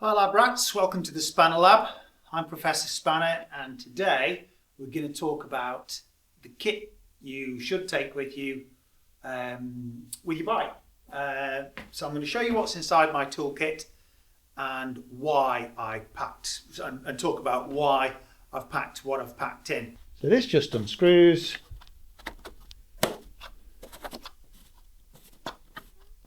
Hi lab rats, welcome to the Spanner Lab. I'm Professor Spanner and today we're going to talk about the kit you should take with you with your bike. So I'm going to show you what's inside my toolkit and why I packed, and talk about why I've packed what I've packed in. So this just unscrews.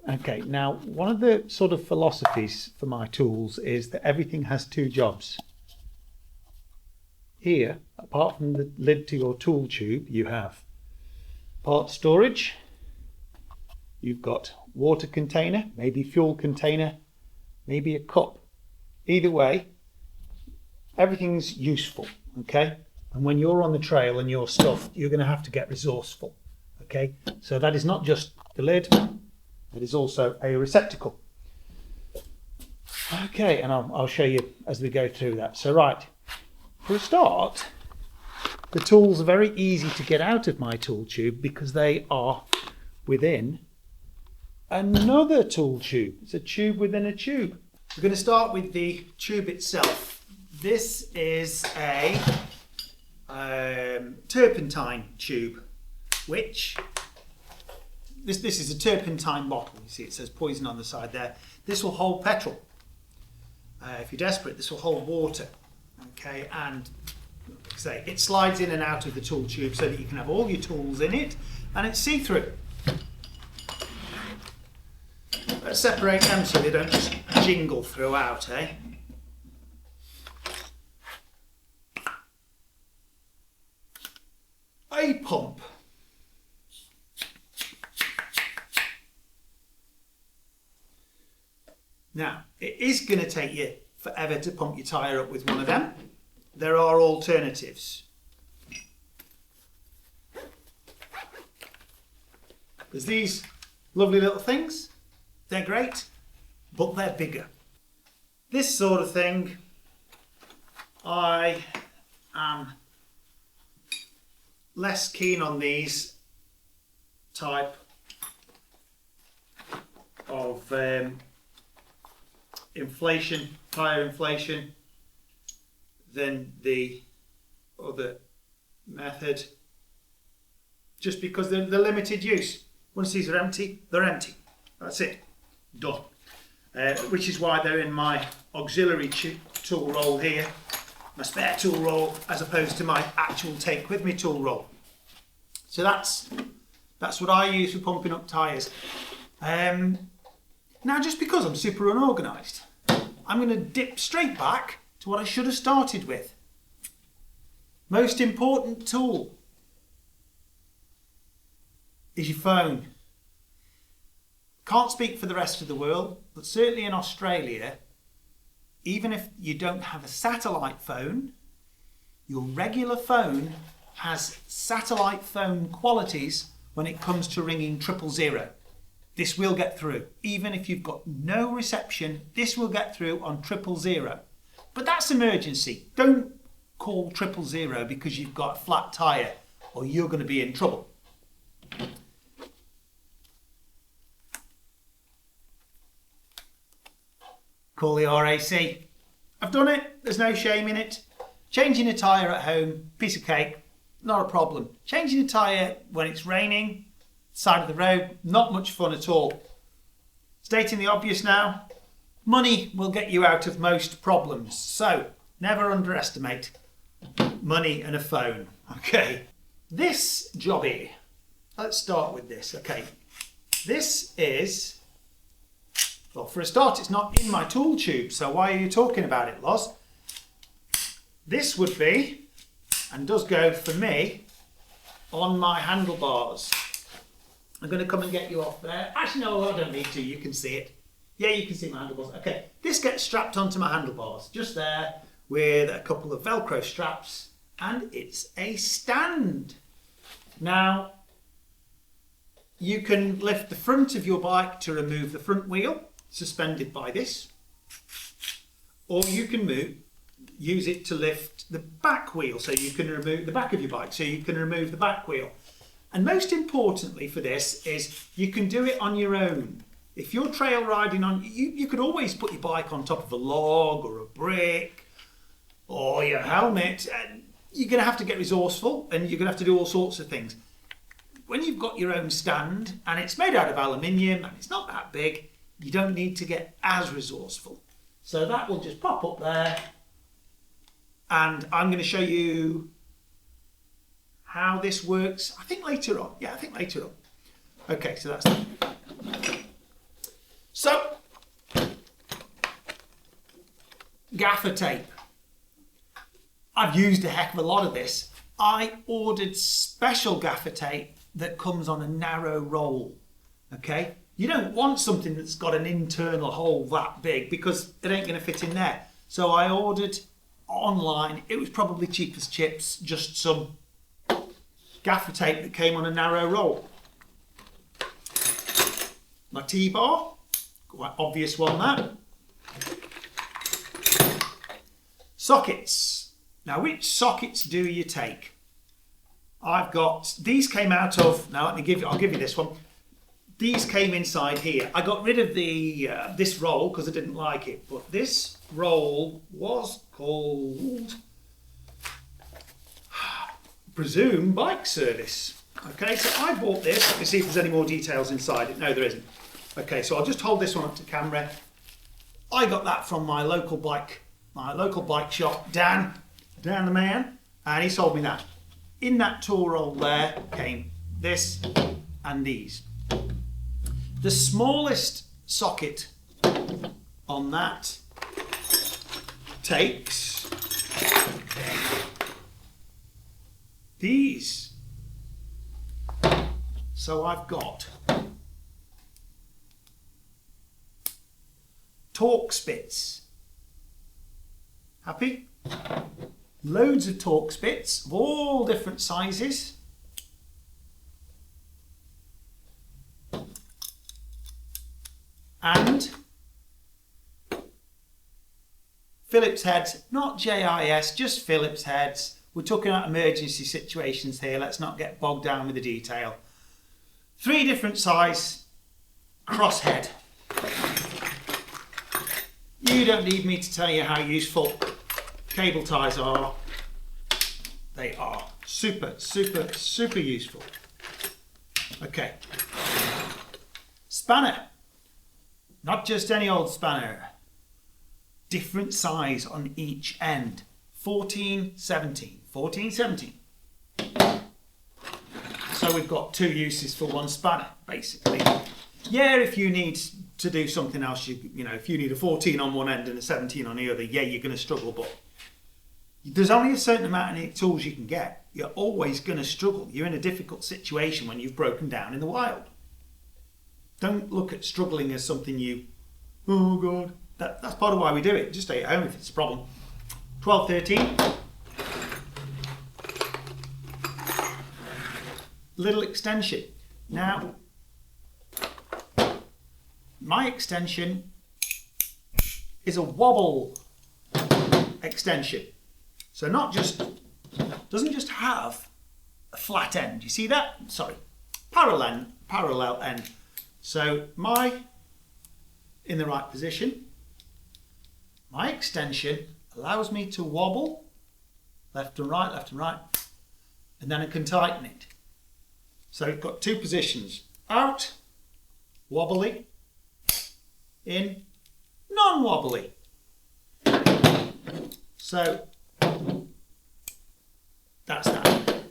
Okay, now one of the sort of philosophies for my tools is that everything has two jobs. Here, apart from the lid to your tool tube, you have part storage, you've got water container, maybe fuel container, maybe a cup. Either way, everything's useful, okay? And when you're on the trail and you're stuffed, you're going to have to get resourceful, okay? So that is not just the lid. It is also a receptacle. Okay, and I'll show you as we go through that. So right, for a start, the tools are very easy to get out of my tool tube because they are within another tool tube. It's a tube within a tube. We're going to start with the tube itself. This is a turpentine tube, which This is a turpentine bottle. You see it says poison on the side there. This will hold petrol. If you're desperate, this will hold water. Okay, and like I say, it slides in and out of the tool tube so that you can have all your tools in it, and it's see-through. Let's separate them so they don't just jingle throughout, eh? A pump. Now, it is going to take you forever to pump your tyre up with one of them. There are alternatives. There's these lovely little things. They're great, but they're bigger. This sort of thing, I am less keen on these type of tyre inflation than the other method, just because they're limited use. Once these are empty, they're empty. That's it. Done. Which is why they're in my auxiliary tool roll here, my spare tool roll, as opposed to my actual take with me tool roll. So that's what I use for pumping up tyres. Now, just because I'm super unorganised, I'm going to dip straight back to what I should have started with. Most important tool is your phone. Can't speak for the rest of the world, but certainly in Australia, even if you don't have a satellite phone, your regular phone has satellite phone qualities when it comes to ringing 000. This will get through. Even if you've got no reception, this will get through on 000. But that's emergency. Don't call 000 because you've got a flat tyre or you're going to be in trouble. Call the RAC. I've done it. There's no shame in it. Changing a tyre at home, piece of cake, not a problem. Changing a tyre when it's raining, side of the road, not much fun at all. Stating the obvious now, money will get you out of most problems, so never underestimate money and a phone. Okay, this jobby, let's start with this. Okay, this is, well, for a start, it's not in my tool tube, so why are you talking about it, Loz? This would be, and does go for me, on my handlebars. I'm going to come and get you off there. Actually, no, I don't need to. You can see it. Yeah, you can see my handlebars. Okay, this gets strapped onto my handlebars, just there, with a couple of Velcro straps, and it's a stand. Now, you can lift the front of your bike to remove the front wheel, suspended by this, or you can use it to lift the back wheel, so you can remove the back of your bike, so you can remove the back wheel. And most importantly for this is you can do it on your own. If you're trail riding on, you could always put your bike on top of a log or a brick or your helmet. You're going to have to get resourceful and you're going to have to do all sorts of things. When you've got your own stand and it's made out of aluminium and it's not that big, you don't need to get as resourceful. So that will just pop up there, and I'm going to show you how this works. I think later on. Yeah, I think later on. Okay, so that's that. So, gaffer tape. I've used a heck of a lot of this. I ordered special gaffer tape that comes on a narrow roll. Okay? You don't want something that's got an internal hole that big because it ain't going to fit in there. So I ordered online. It was probably cheap as chips, just some gaffer tape that came on a narrow roll. My T-bar, quite obvious one that. Sockets. Now, which sockets do you take? I've got, these came out of, now I'll give you this one. These came inside here. I got rid of the this roll because I didn't like it, but this roll was called, presume, bike service. Okay, so I bought this. Let me see if there's any more details inside it. No, there isn't. Okay, so I'll just hold this one up to camera. I got that from my local bike shop, Dan the man, and he sold me that. In that tool roll there came this and these. The smallest socket on that takes these. So I've got torque spits. Happy? Loads of torque spits of all different sizes. And Phillips heads, not JIS, just Phillips heads. We're talking about emergency situations here. Let's not get bogged down with the detail. 3 different size crosshead. You don't need me to tell you how useful cable ties are. They are super, super, super useful. Okay. Spanner. Not just any old spanner. Different size on each end. 14, 17. 14, 17. So we've got 2 uses for 1 spanner, basically. Yeah, if you need to do something else, you know, if you need a 14 on one end and a 17 on the other, yeah, you're going to struggle, but there's only a certain amount of tools you can get. You're always going to struggle. You're in a difficult situation when you've broken down in the wild. Don't look at struggling as something oh God, that's part of why we do it. Just stay at home if it's a problem. 12, 13. Little extension. Now, my extension is a wobble extension. So doesn't just have a flat end. You see that? Sorry, parallel end. So in the right position, my extension allows me to wobble left and right, and then I can tighten it. So you've got 2 positions, out, wobbly, in, non-wobbly. So that's that.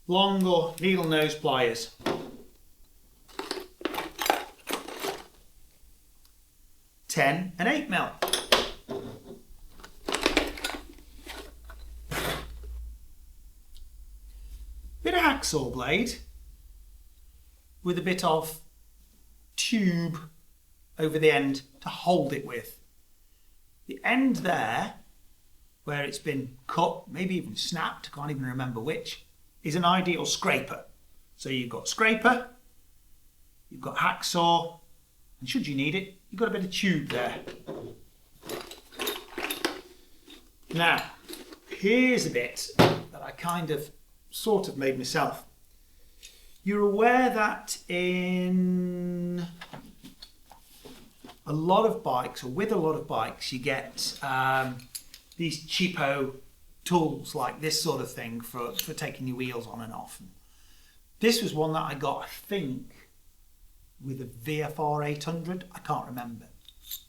Long or needle nose pliers. (10 and 8mm). Bit of hacksaw blade with a bit of tube over the end to hold it with. The end there, where it's been cut, maybe even snapped, can't even remember which, is an ideal scraper. So you've got scraper, you've got hacksaw, and should you need it, you've got a bit of tube there. Now, here's a bit that I kind of sort of made myself. You're aware that in a lot of bikes, or with a lot of bikes, you get these cheapo tools like this sort of thing for taking your wheels on and off. This was one that I got, I think, with a VFR800. I can't remember.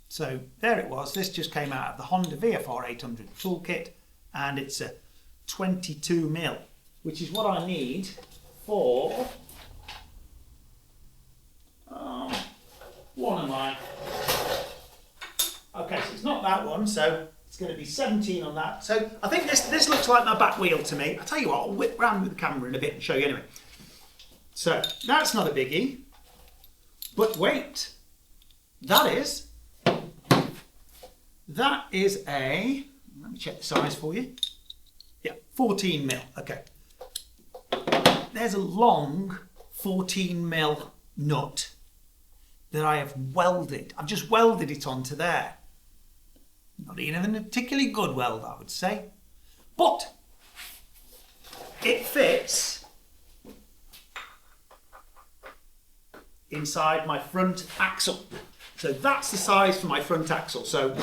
So there it was. This just came out of the Honda VFR800 toolkit, and it's a 22mm, which is what I need for one of mine. Okay, so it's not that one, so it's going to be 17 on that. So I think this looks like my back wheel to me. I'll tell you what, I'll whip round with the camera in a bit and show you anyway. So that's not a biggie. But wait, that is a, let me check the size for you. Yeah, 14mm, okay. There's a long 14mm nut that I have welded. I've just welded it onto there. Not even a particularly good weld, I would say. But it fits inside my front axle. So that's the size for my front axle. So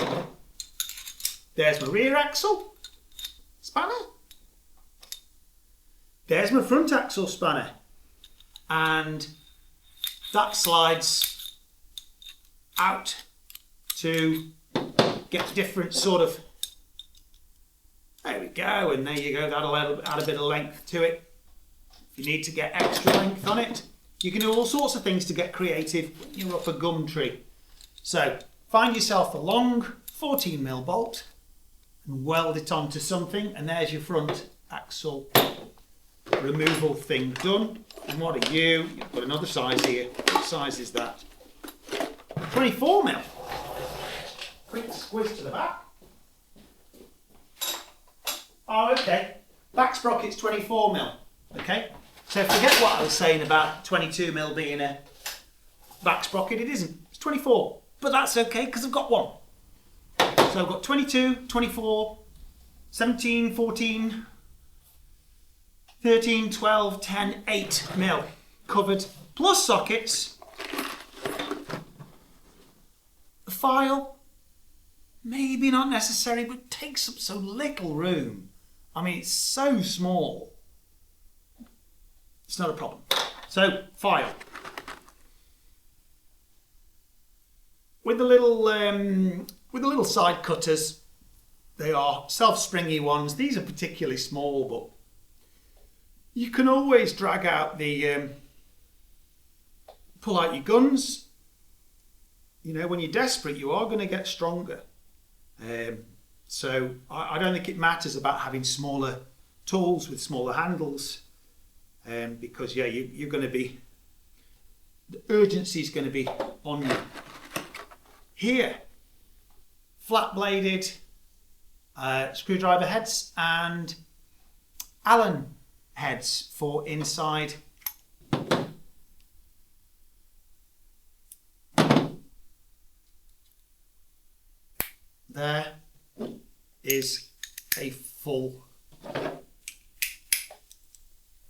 there's my rear axle spanner. There's my front axle spanner. And that slides out to get different sort of, there we go, and there you go, that'll add a bit of length to it. If you need to get extra length on it, you can do all sorts of things to get creative when you're up a gum tree. So find yourself a long 14mm bolt and weld it onto something, and there's your front axle removal thing done. And what are you? You've got another size here. What size is that? 24mm. Quick squiz to the back. Oh, okay. Back sprocket's 24mm. Okay. So forget what I was saying about 22mm being a back sprocket. It isn't. It's 24. But that's okay because I've got one. So I've got 22, 24, 17, 14, 13, 12, 10, 8mm covered. Plus sockets. A file. Maybe not necessary, but takes up so little room. I mean, it's so small. It's not a problem. So, file. With the little side cutters, they are self-springy ones. These are particularly small, but you can always drag out the, pull out your guns. You know, when you're desperate, you are going to get stronger. So I don't think it matters about having smaller tools with smaller handles, because yeah, you're going to be, the urgency is going to be on you. Here, flat bladed screwdriver heads and Allen heads for inside there is a full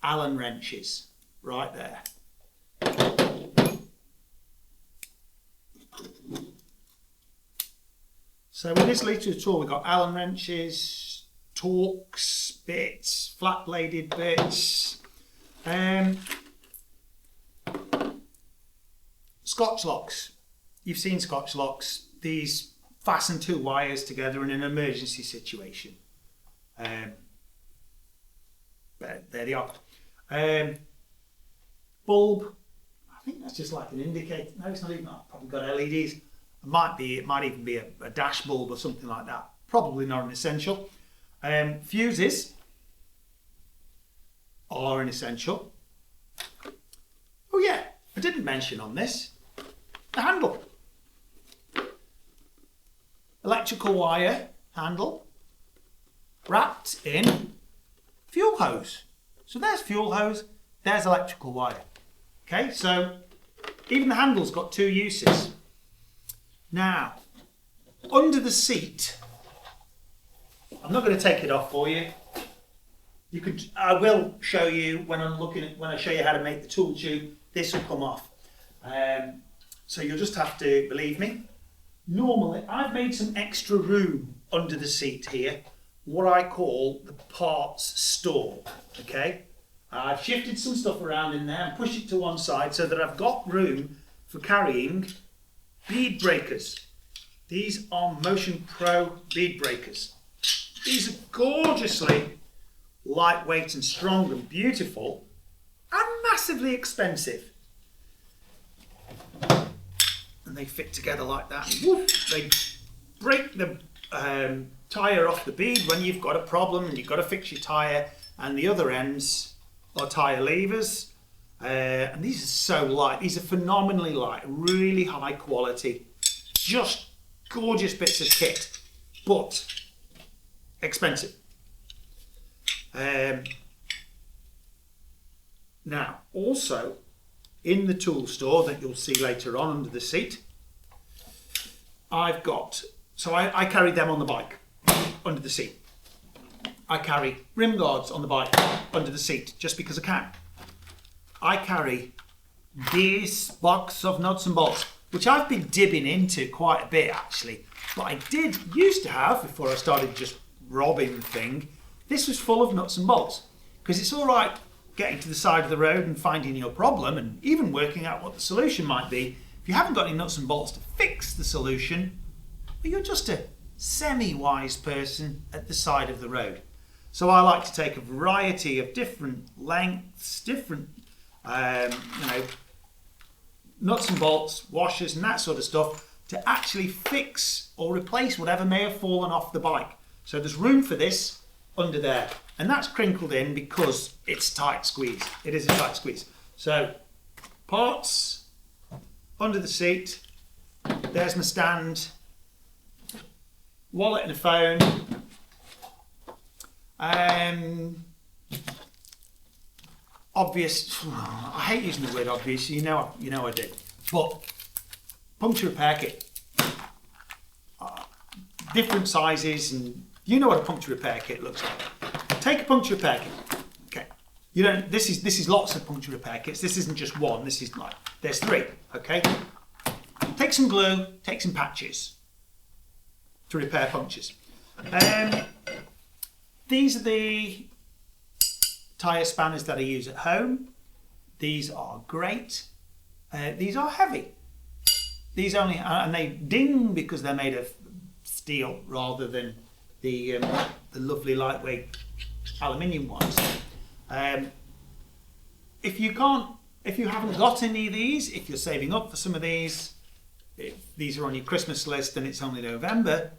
Allen wrenches right there. So with this Litre tool, we've got Allen wrenches, Torx bits, flat bladed bits, Scotch locks. You've seen Scotch locks. These fasten two wires together in an emergency situation. But there they are. Bulb. I think that's just like an indicator. No, it's not even. I've probably got LEDs. It might even be a dash bulb or something like that. Probably not an essential. Fuses are an essential. Oh yeah, I didn't mention on this the handle. Electrical wire handle wrapped in fuel hose. So there's fuel hose, there's electrical wire. Okay, so even the handle's got two uses. Now, under the seat, I'm not going to take it off for you. I will show you when I show you how to make the tool tube. This will come off. So you'll just have to believe me. Normally, I've made some extra room under the seat here, what I call the parts store. Okay, I've shifted some stuff around in there and pushed it to one side so that I've got room for carrying bead breakers. These are Motion Pro bead breakers. These are gorgeously lightweight and strong and beautiful and massively expensive. And they fit together like that. They break the tyre off the bead when you've got a problem and you've got to fix your tyre, and the other ends are tyre levers. And these are so light. These are phenomenally light, really high quality, just gorgeous bits of kit, but expensive. Now, also in the tool store that you'll see later on under the seat, I've got, so I carry them on the bike under the seat. I carry rim guards on the bike under the seat just because I can. I carry this box of nuts and bolts, which I've been dipping into quite a bit actually, but I used to have, before I started just robbing the thing, this was full of nuts and bolts, because it's all right getting to the side of the road and finding your problem and even working out what the solution might be. If you haven't got any nuts and bolts to fix the solution, well, you're just a semi-wise person at the side of the road. So I like to take a variety of different lengths, different nuts and bolts, washers and that sort of stuff to actually fix or replace whatever may have fallen off the bike. So there's room for this under there, and that's crinkled in because it's tight squeeze. It is a tight squeeze. So parts under the seat, there's my stand, wallet and a phone, obvious, I hate using the word obvious, you know I do, but puncture repair kit, different sizes, and you know what a puncture repair kit looks like. Take a puncture repair kit. Okay, you don't. This is lots of puncture repair kits. This isn't just one. This is like there's three. Okay, take some glue. Take some patches to repair punctures. These are the tyre spanners that I use at home. These are great. These are heavy. These only and they ding because they're made of steel rather than the lovely lightweight aluminium ones. If you haven't got any of these, if you're saving up for some of these, if these are on your Christmas list and it's only November,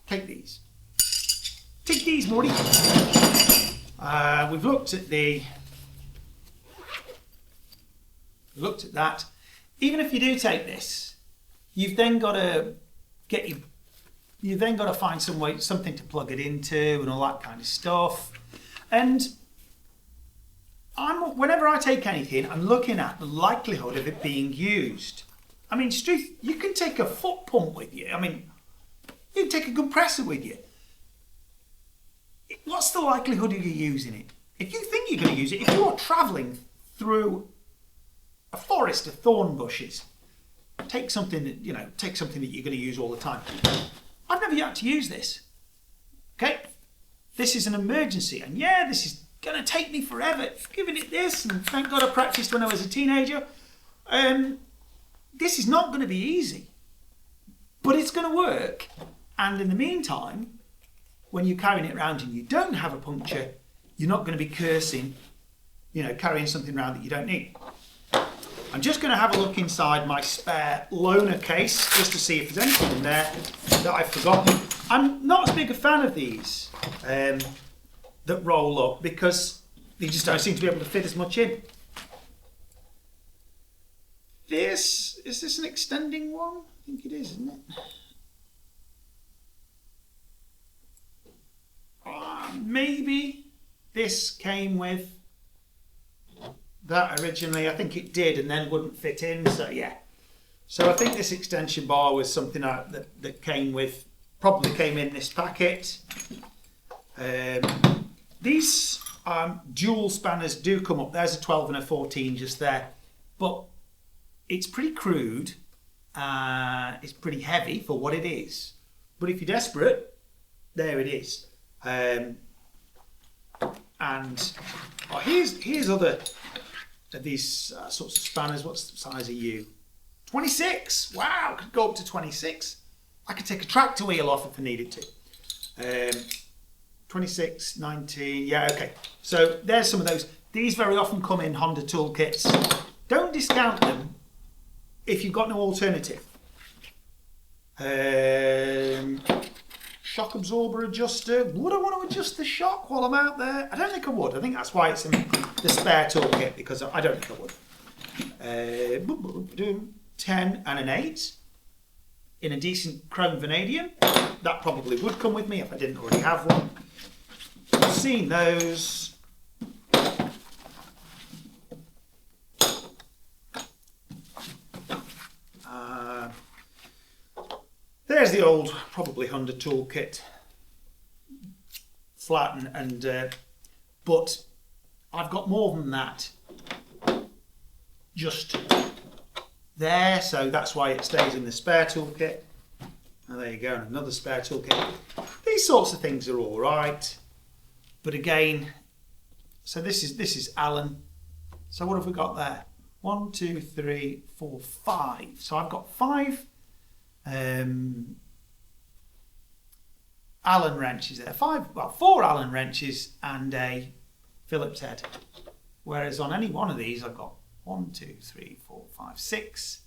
take these. Take these, Morty. We've looked at that. Even if you do take this, you've then got to find something to plug it into and all that kind of stuff. And whenever I take anything, I'm looking at the likelihood of it being used. I mean, you can take a foot pump with you. I mean, you can take a compressor with you. What's the likelihood of you using it? If you think you're going to use it, if you're travelling through a forest of thorn bushes, take something that you're going to use all the time. I've never had to use this. Okay, this is an emergency, and yeah, this is going to take me forever. Giving it this, and thank God I practiced when I was a teenager. This is not going to be easy, but it's going to work. And in the meantime, when you're carrying it around and you don't have a puncture, you're not going to be cursing, carrying something around that you don't need. I'm just going to have a look inside my spare loaner case just to see if there's anything in there that I've forgotten. I'm not as big a fan of these that roll up because they just don't seem to be able to fit as much in. Is this an extending one? I think it is, isn't it? Maybe this came with that originally. I think it did and then wouldn't fit in, so yeah. So I think this extension bar was something that probably came in this packet. These dual spanners do come up. There's a 12 and a 14 just there, but it's pretty crude. It's pretty heavy for what it is. But if you're desperate, there it is. And here's other of these sorts of spanners. What's the size are you? 26. Wow, could go up to 26. I could take a tractor wheel off if I needed to. 26, 19, yeah, okay. So there's some of those. These very often come in Honda toolkits. Don't discount them if you've got no alternative. Shock absorber adjuster. Would I want to adjust the shock while I'm out there? I don't think I would. I think that's why it's in the spare toolkit, because I don't think I would. 10 and an 8 in a decent chrome vanadium. That probably would come with me if I didn't already have one. I've seen those. There's the old, probably Honda toolkit, flat but I've got more than that just there, so that's why it stays in the spare toolkit. And there you go, another spare toolkit. These sorts of things are all right, but again, so this is Allen. So what have we got there? 1, 2, 3, 4, 5. So I've got 5 Allen wrenches there. 4 Allen wrenches and a Phillips head. Whereas on any one of these, I've got 1, 2, 3, 4, 5, 6.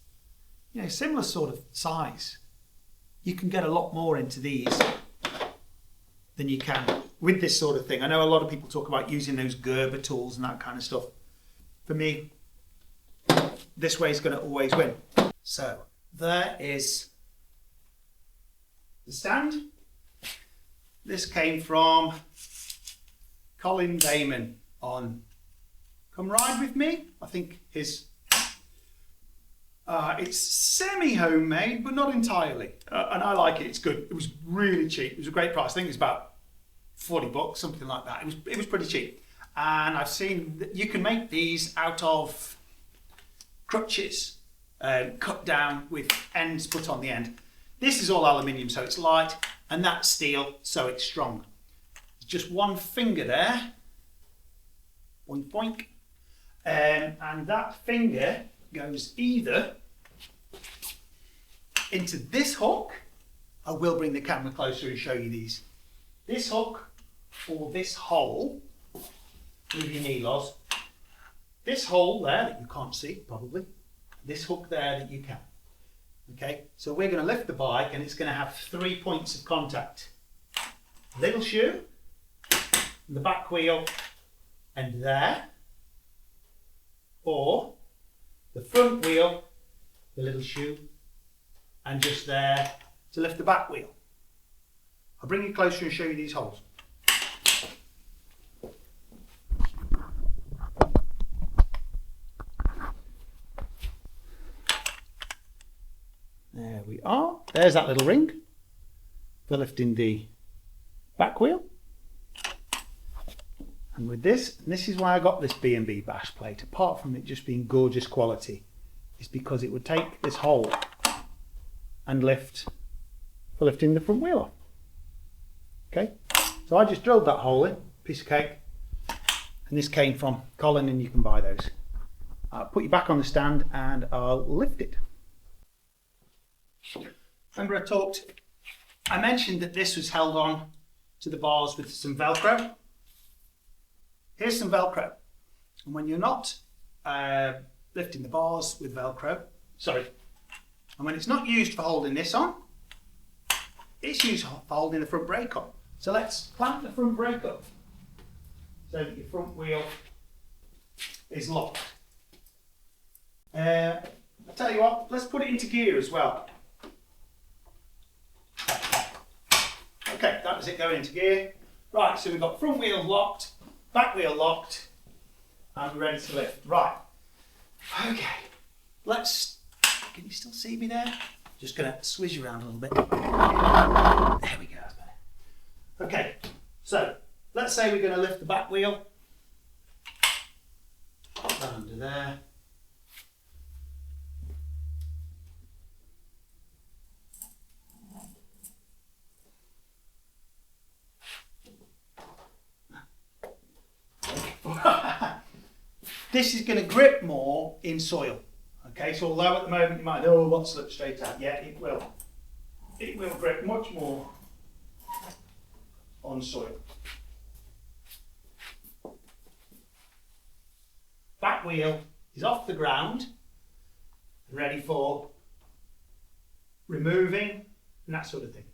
You know, similar sort of size. You can get a lot more into these than you can with this sort of thing. I know a lot of people talk about using those Gerber tools and that kind of stuff. For me, this way is going to always win. So there is the stand. This came from Colin Damon on Come Ride With Me. I think his it's semi-homemade, but not entirely. And I like it, it's good. It was really cheap. It was a great price. I think it was about $40, something like that. It was pretty cheap. And I've seen that you can make these out of crutches, cut down with ends put on the end. This is all aluminium, so it's light, and that's steel, so it's strong. Just one finger there, boink boink, and that finger goes either into this hook. I will bring the camera closer and show you these. This hook or this hole with your knee-loss. This hole there that you can't see probably. This hook there that you can. Okay, so we're going to lift the bike and it's going to have 3 points of contact. Little shoe, the back wheel, and there, or the front wheel, the little shoe, and just there to lift the back wheel. I'll bring you closer and show you these holes. There we are. There's that little ring for lifting the back wheel. And with this, and this is why I got this B&B bash plate, apart from it just being gorgeous quality, is because it would take this hole and lift for lifting the front wheel off. Okay, so I just drilled that hole in, piece of cake, and this came from Colin, and you can buy those. I'll put you back on the stand and I'll lift it. Remember I mentioned that this was held on to the bars with some Velcro. Here's some Velcro, and when you're not lifting the bars with Velcro, and when it's not used for holding this on, it's used for holding the front brake on. So let's clamp the front brake up so that your front wheel is locked. I'll tell you what, let's put it into gear as well. Okay, that was it going into gear. Right, so we've got front wheel locked, back wheel locked, and we're ready to lift. Right, okay, can you still see me there? Just gonna swizz you around a little bit. There we go, that's better. Okay, so let's say we're going to lift the back wheel. Pop that under there. This is going to grip more in soil. Okay, so although at the moment you might think, oh, what's slipped straight out? Yeah, it will. It will grip much more on soil. Back wheel is off the ground, ready for removing and that sort of thing.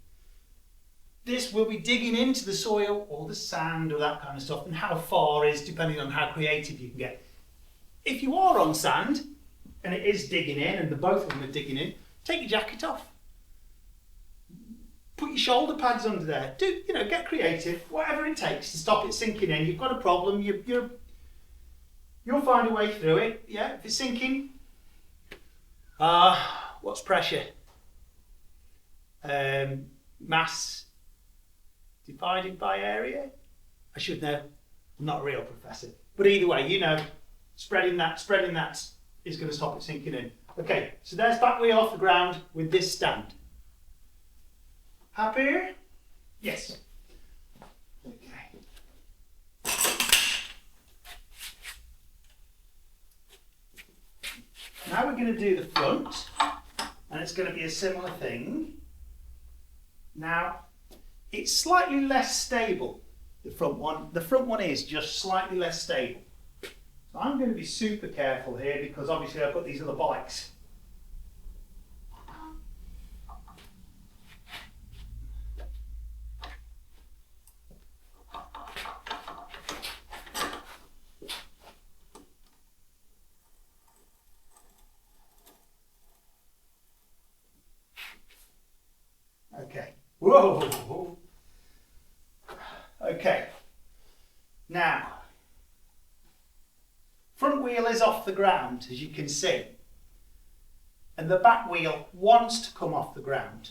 This will be digging into the soil or the sand or that kind of stuff, and how far is depending on how creative you can get. If you are on sand and it is digging in, and the both of them are digging in, take your jacket off. Put your shoulder pads under there. Do, you know, get creative, whatever it takes to stop it sinking in. You've got a problem, you'll find a way through it. Yeah, if it's sinking, what's pressure? Mass divided by area? I should know. I'm not a real professor. But either way, you know, spreading that is going to stop it sinking in. Okay, so there's back wheel off the ground with this stand. Happier? Yes. Okay. Now we're going to do the front, and it's going to be a similar thing. Now, it's slightly less stable, the front one. The front one is just slightly less stable. So I'm going to be super careful here because obviously I've got these other bikes. Okay. Whoa. Okay. Now, front wheel is off the ground, as you can see, and the back wheel wants to come off the ground.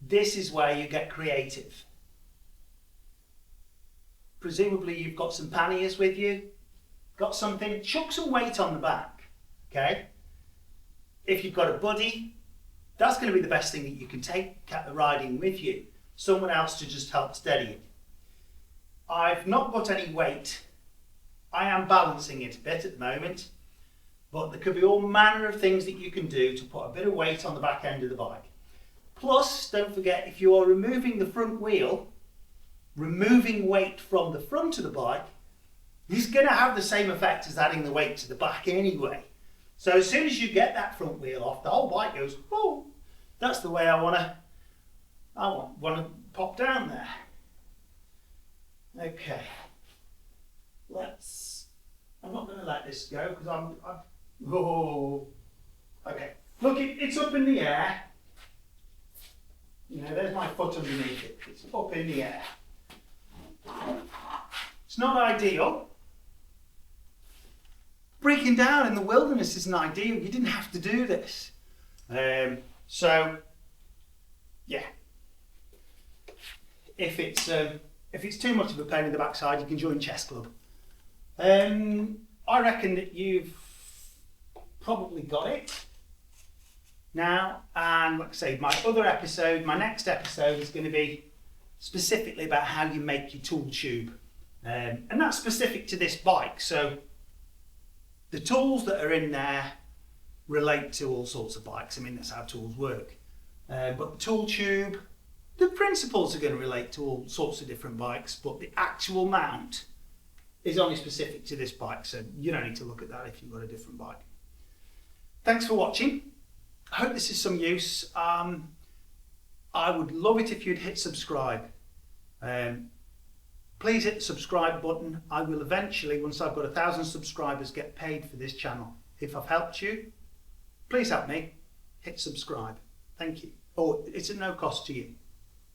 This is where you get creative. Presumably you've got some panniers with you, got something, chuck some weight on the back, okay? If you've got a buddy, that's going to be the best thing that you can take riding with you. Someone else to just help steady it. I've not got any weight. I am balancing it a bit at the moment, but there could be all manner of things that you can do to put a bit of weight on the back end of the bike. Plus, don't forget, if you are removing the front wheel, removing weight from the front of the bike is going to have the same effect as adding the weight to the back anyway. So as soon as you get that front wheel off, the whole bike goes, oh, that's the way I want to pop down there. Okay, I'm not going to let this go because okay. Look, it's up in the air. You know, there's my foot underneath it. It's up in the air. It's not ideal. Breaking down in the wilderness isn't ideal. You didn't have to do this. So, yeah. If it's too much of a pain in the backside, you can join Chess Club. I reckon that you've probably got it now. And like I say, my next episode is going to be specifically about how you make your tool tube. And that's specific to this bike. So the tools that are in there relate to all sorts of bikes. I mean, that's how tools work. But the tool tube, the principles are going to relate to all sorts of different bikes, but the actual mount is only specific to this bike. So you don't need to look at that if you've got a different bike. Thanks for watching. I hope this is some use. I would love it if you'd hit subscribe. Please hit the subscribe button. I will eventually, once I've got 1,000 subscribers, get paid for this channel. If I've helped you, please help me. Hit subscribe. Thank you. Oh, it's at no cost to you.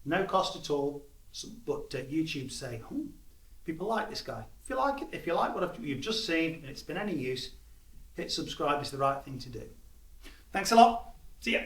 No cost at all. But YouTube say, people like this guy. If you like it, if you like what you've just seen and it's been any use, hit subscribe is the right thing to do. Thanks a lot. See ya.